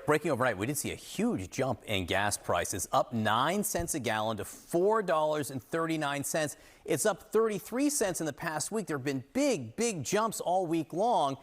Breaking overnight, we did see a huge jump in gas prices, up 9 cents a gallon to $4.39. It's up 33 cents in the past week. There have been big jumps all week long.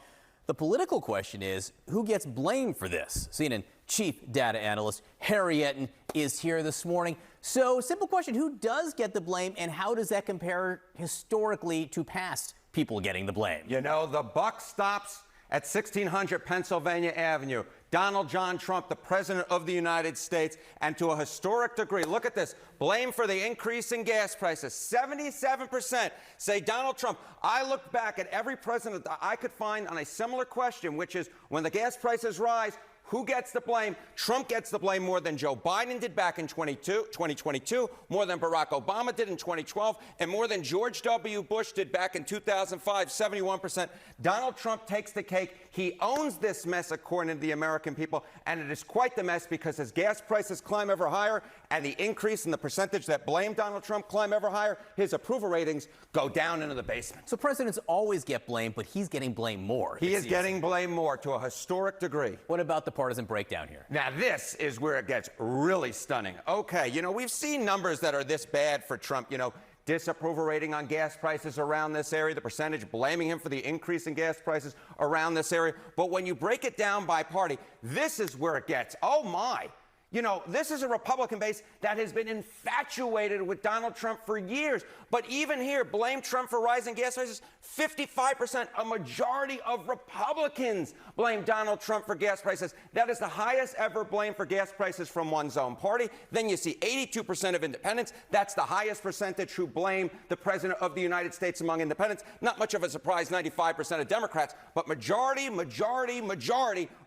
The political question is, who gets blamed for this? CNN chief data analyst Harry Etten is here this morning. So, simple question, who does get the blame, and how does that compare historically to past people getting the blame? You know, the buck stops at 1600 Pennsylvania Avenue. Donald John Trump, the President of the United States, and to a historic degree, look at this, blame for the increase in gas prices. 77% say Donald Trump. I looked back at every president that I could find on a similar question, which is when the gas prices rise, who gets the blame? Trump gets the blame more than Joe Biden did back in 2022, more than Barack Obama did in 2012, and more than George W. Bush did back in 2005, 71%. Donald Trump takes the cake. He owns this mess, according to the American people, and it is quite the mess because as gas prices climb ever higher and the increase in the percentage that blame Donald Trump climb ever higher, his approval ratings go down into the basement. So presidents always get blamed, but he's getting blamed more. He is getting blamed more to a historic degree. What about the partisan breakdown here? Now, this is where it gets really stunning. Okay, you know, we've seen numbers that are this bad for Trump, you know, disapproval rating on gas prices around this area, the percentage blaming him for the increase in gas prices around this area. But when you break it down by party, this is where it gets, oh my. You know, this is a Republican base that has been infatuated with Donald Trump for years. But even here, blame Trump for rising gas prices. 55%, a majority of Republicans blame Donald Trump for gas prices. That is the highest ever blame for gas prices from one's own party. Then you see 82% of independents. That's the highest percentage who blame the President of the United States among independents. Not much of a surprise, 95% of Democrats. But majority.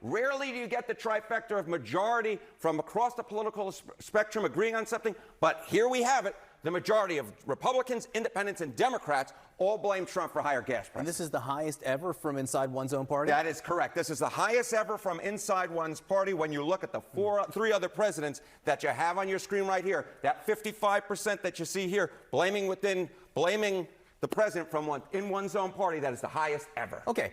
Rarely do you get the trifecta of majority from across the political spectrum agreeing on something, but here we have it. The majority of Republicans, independents, and Democrats all blame Trump for higher gas prices. And this is the highest ever from inside one's own party? That is correct. This is the highest ever from inside one's party. When you look at the three other presidents that you have on your screen right here, that 55% that you see here, blaming the president from in one's own party, that is the highest ever. Okay.